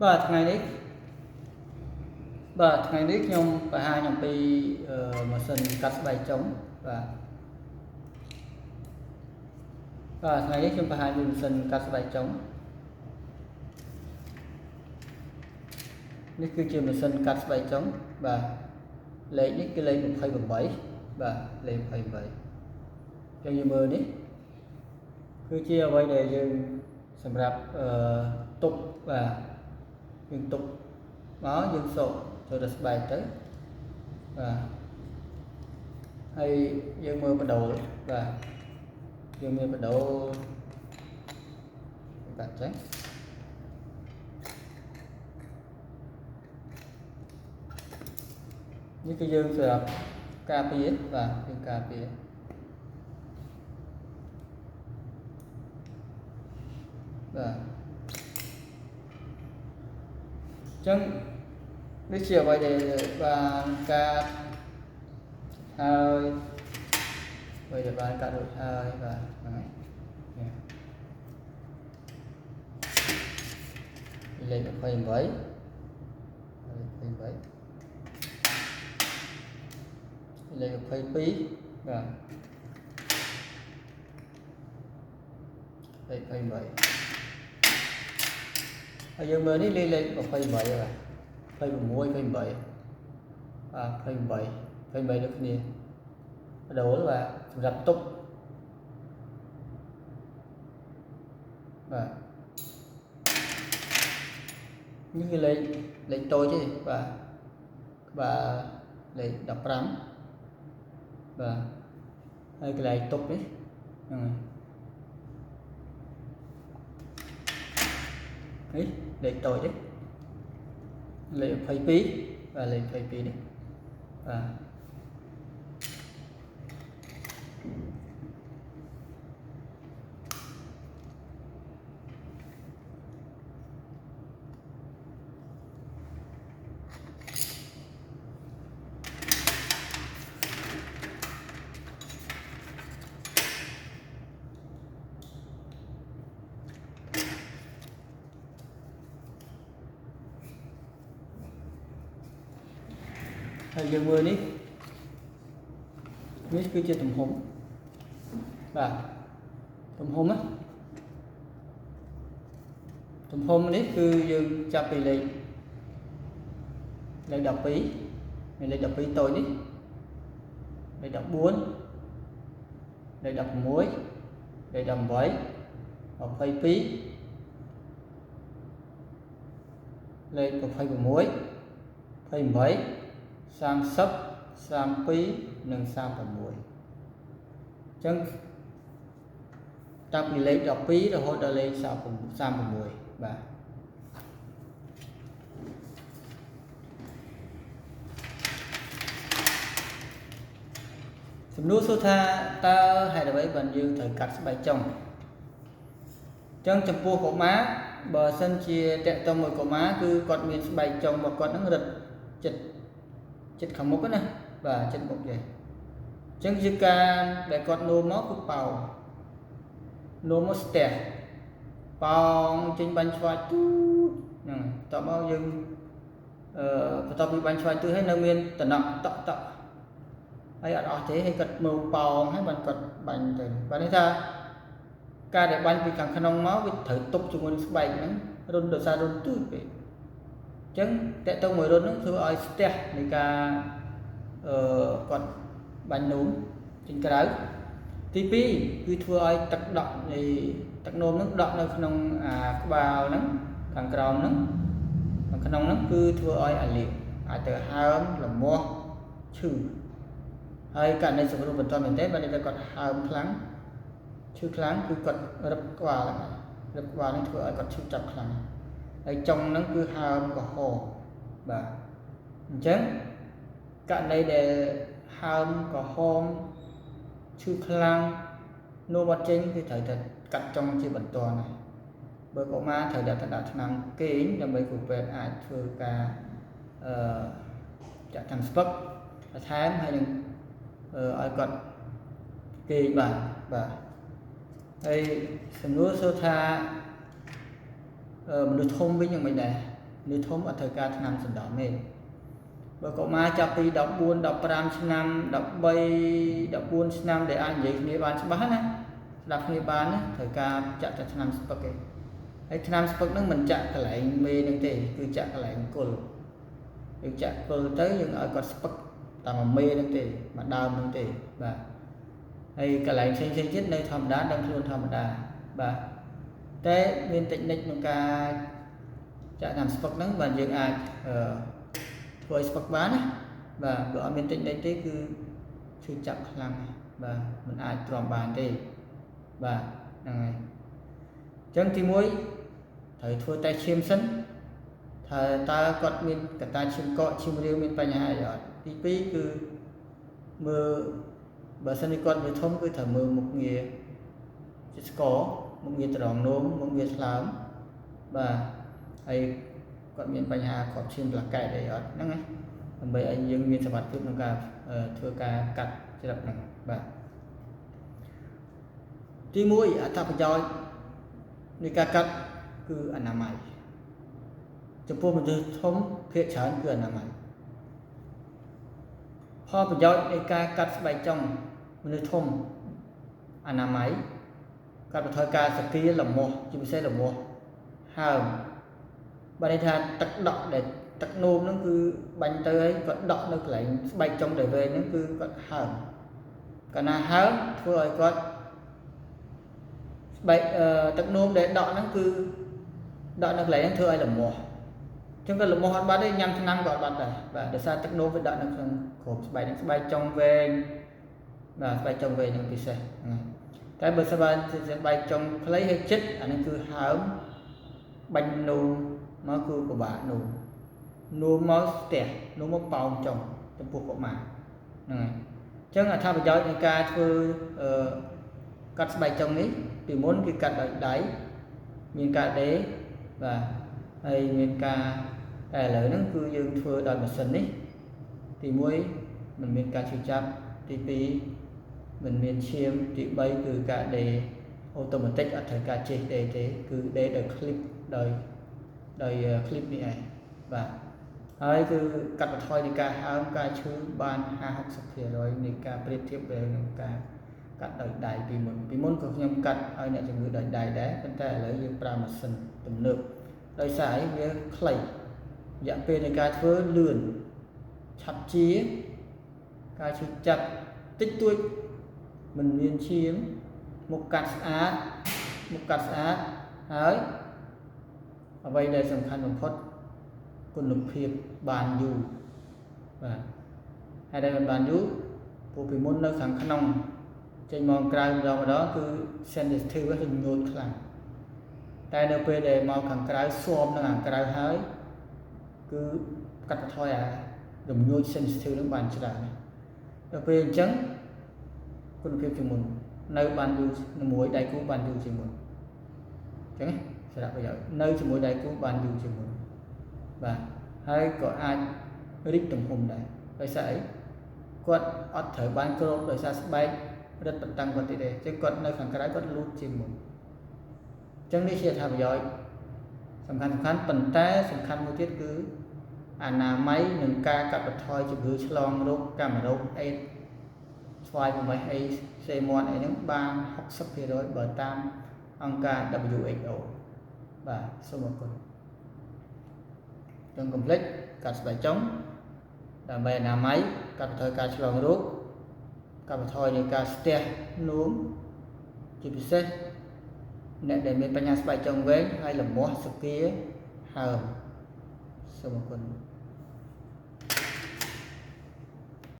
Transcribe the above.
và ngày đấy nhung và hai nhung pi mà sân cắt bài trống và ngày đấy nhung và hai mình sân cắt bài trốngនេះគឺជាម៉ាស៊ីនកាត់ស្បែកចុងបាទលេខនេះគឺលេខ28បាទលេខ28ចឹងយើងមើលនេះគឺជាអ្វីដែលយើងសម្រាប់ទុកបាទយើងទុកមកយើងសកចូលទៅស្បែកទៅបាទហើយយើងមើលបដូលបាទយើងមានបដូលកាត់ចឹងនេះគឺយើងសម្រាប់ការពារបាទយើងការពារបាទចឹងនេះជាអ្វីដែលបានការហើយអ្វីដែលបានកាត់រួចហើយបាទហ្នឹងហើយលេខ28លេខ22បាទលេខ28ហើយយើងមើលនេះលេខ28បាទ26 28ដូចគ្នាបដូលបាទសម្រាប់ទុកបាទនេះគឺលេខតូចទេបាទក្បាលលេខ15បាទហើយកន្លែងទុកនេះហ្នឹងហើយនេះលេខតូចទេលេខ22បាទលេខ22នេះបាទ ហើយយើងមើលនេះគឺជាទំហំបាទទំហំណាទំហំនេះគឺយើងចាប់ពីលេខ12មានលេខ12តូចនេះលេខ14លេខ16លេខ18 22លេខ2830 32និង36ចឹងតាំងពីលេខ12រហូតដល់លេខ36បាទសំណួរសួរថាតើហេតុអ្វីបានយើងត្រូវកាត់ស្បែកចុងចឹងចំពោះកុមារបើសិនជាតកតមួយកុមារគឺគាត់មានស្បែកចុងរបស់គាត់នឹងរឹតចិត្តខាងមុខណាបាទចិត្តមុខទេអញ្ចឹងជាការដែលគាត់នោមមកគឺប៉ោនោមមកស្ទះប៉ោងចេញបាញ់ឆ្វាច់ទូហ្នឹងតបមកយើងបន្ទាប់ពីបាញ់ឆ្វាច់ទូហើយនៅមានតំណក់តក់ហើយអត់អស់ទេហើយគាត់មើលប៉ោងហើយបានគាត់បាញ់ទៅបាទនេះថាការដែលបាញ់ពីខាងក្នុងមកវាត្រូវទប់ជាមួយស្បែកហ្នឹងរុនដោយសាររុនទូចពេកអញ្ចឹងតកតមួយរុនហ្នឹងធ្វើឲ្យស្ទះនៃការគាត់បាញ់នោមចេញក្រៅទី2គឺធ្វើឲ្យទឹកដក់នៃទឹកនោមហ្នឹងដក់នៅក្នុងក្បាលហ្នឹងខាងក្រោមហ្នឹងខាងក្នុងហ្នឹងគឺធ្វើឲ្យអាលៀកអាចទៅហើមលមាស់ឈឺហើយករណីសង្គ្រោះបន្តមែនទេបើតែគាត់ហើមខ្លាំងឈឺខ្លាំងគឺគាត់រឹបក្បាលហ្នឹងរឹបក្បាលហ្នឹងធ្វើឲ្យគាត់ឈឺចាប់ខ្លាំងហើយចុងហ្នឹងគឺហើមក្រហមបាទអញ្ចឹងករណីដែលហើមក្រហមឈឺខ្លាំងនោមអត់ចេញគឺត្រូវតែកាត់ចុងជាបន្ទាន់ហើយបើកុមារត្រូវតែដាក់ថ្នាំគេងដើម្បីគ្រូពេទ្យអាចធ្វើការចាក់ថ្នាំស្ពឹកបន្ថែមហើយនឹងឲ្យគាត់គេងបាទហើយសំណួរសួរថាមនុស្សធំវិញយ៉ាងម៉េចដែរ មនុស្សធំអត់ត្រូវការថ្នាំសណ្ដំទេបើកុមារចាប់ពី14 15ឆ្នាំ13 14ឆ្នាំដែលអាចនិយាយគ្នាបានច្បាស់ណាស្ដាប់គ្នាបានណាត្រូវការចាក់តែថ្នាំស្ពឹកទេហើយថ្នាំស្ពឹកហ្នឹងមិនចាក់កន្លែងមេហ្នឹងទេគឺចាក់កន្លែងគល់យើងចាក់គល់ទៅយើងឲ្យគាត់ស្ពឹកតាមមេហ្នឹងទេមកដើមហ្នឹងទេបាទហើយកន្លែងផ្សេងៗទៀតនៅធម្មតាដឹងខ្លួនធម្មតាបាទតែមានតិចនិចក្នុងការចាក់ថ្នាំស្ពឹកហ្នឹងបាទយើងអាចធ្វើឲ្យស្ពឹកបានណាបាទបើអត់មានតិចនិចទេគឺឈឺចាប់ខ្លាំងបាទមិនអាចទ្រាំបានទេបាទហ្នឹងហើយអញ្ចឹងទី1ត្រូវធ្វើតេស្តឈាមសិនថាតើគាត់មានកត្តាឈាមកកឈាមរាវមានបញ្ហាអីអត់ទី2គឺមើលបើសិនជាគាត់វាធំគឺត្រូវមើលមុខងារជាស្ករមុខងារត្រង់នោមមុខងារស្លើមបាទហើយគាត់មានបញ្ហាគ្រាប់ឈាមប្លាកែតអីអត់ហ្នឹងណាដើម្បីឲ្យយើងមានសមត្ថភាពក្នុងការធ្វើការកាត់ច្រឹកហ្នឹងបាទទី1អត្ថប្រយោជន៍នៃការកាត់គឺអនាម័យចំពោះមនុស្សធំភាគច្រើនគឺអនាម័យផលប្រយោជន៍នៃការកាត់ស្បែកចុងមនុស្សធំអនាម័យកាត់បន្ថយការសក្រាលមាស់ជាពិសេសលមាស់ហើមបើន័យថាទឹកដក់ដែលទឹកនោមហ្នឹងគឺបាញ់ទៅហើយគាត់ដក់នៅកន្លែងស្បែកចុងដែលវែងហ្នឹងគឺគាត់ហើមកាលណាហើមធ្វើឲ្យគាត់ស្បែកទឹកនោមដែលដក់ហ្នឹងគឺដក់នៅកន្លែងហ្នឹងធ្វើឲ្យលមាស់អញ្ចឹងក៏លមាស់អត់បាត់ទេញ៉ាំថ្នាំក៏អត់បាត់ដែរបាទដោយសារទឹកនោមវាដក់នៅក្នុងក្របស្បែកហ្នឹងស្បែកចុងវែងបាទស្បែកចុងវែងហ្នឹងពិសេសហ្នឹងតែបើស្បែកចុងខ្លីហើយជិតអានេះគឺហើមបាញ់នោមមកគឺពិបាកនោមមកស្ទះនោមមកប៉ោងចុងចំពោះកុមារហ្នឹងហើយអញ្ចឹងអត្ថប្រយោជន៍នៃការធ្វើកាត់ស្បែកចុងនេះពីមុនគឺកាត់ដោយដៃមានការដេរបាទហើយមានការតែឥឡូវហ្នឹងគឺយើងធ្វើដោយម៉ាស៊ីននេះទី1មិនមានការឈឺចាប់ទី2មិនមានឈាមទី3គឺការដេរអូតូម៉ាទិកអត់ត្រូវការចេះដេរទេគឺដេរដោយ clip ដោយ clip នេះឯងបាទហើយគឺកាត់បន្ថយនៃការហើមការឈឺបាន 50-60% នៃការប្រៀបធៀបនឹងការកាត់ដោយដៃពីមុនក៏ខ្ញុំកាត់ឲ្យអ្នកជំងឺដោយដៃដែរប៉ុន្តែឥឡូវយើងប្រើម៉ាស៊ីនទំនើបដោយសារវាខ្លីរយៈពេលនៃការធ្វើលឿនឆាប់ជាការឈឺចាប់តិចតួចមិនមានឈាមមុខកាត់ស្អាតហើយអ្វីដែលសំខាន់បំផុតគុណភាពបានយូរបាទហើយដែលបានយូរព្រោះពីមុននៅខាងក្នុងចេញមកក្រៅម្ដងគឺ sensitive រញូតខ្លាំងតែនៅពេលដែលមកខាងក្រៅស៊ាំនឹងខាងក្រៅហើយគឺកាត់បន្ថយអារញូត sensitive នឹងបានច្រើនដល់ពេលអញ្ចឹងគុណភាពជាងមុននៅបានយូរជាមួយដៃគូបានយូរជាងមុនអញ្ចឹងសារៈប្រយោជន៍នៅជាមួយដៃគូបានយូរជាងមុនបាទហើយក៏អាចរីកទំហំដែរដោយសារអីគាត់អត់ត្រូវបានគ្របដោយសារស្បែករឹតបន្តឹងគាត់ទេអញ្ចឹងគាត់នៅខាងក្រៅគាត់លូតជាងមុនអញ្ចឹងនេះជាអត្ថប្រយោជន៍សំខាន់ប៉ុន្តែសំខាន់មួយទៀតគឺអនាម័យនិងការកាត់បន្ថយជំងឺឆ្លងរោគកាមរោគអេដស្វាយបំបេះអីសេមាត់អីហ្នឹងបាន 60% បើតាមអង្គការ WHO បាទសូមអរគុណទាំងកុំភ្លេចកាត់ស្បែកចុងដើម្បីអនាម័យកាត់បន្ថយការឆ្លងរោគកាត់បន្ថយនៃការស្ទះនោមជាពិសេសអ្នកដែលមានបញ្ហាស្បែកចុងវែងហើយលមាស់សគាហើមសូមអរគុណ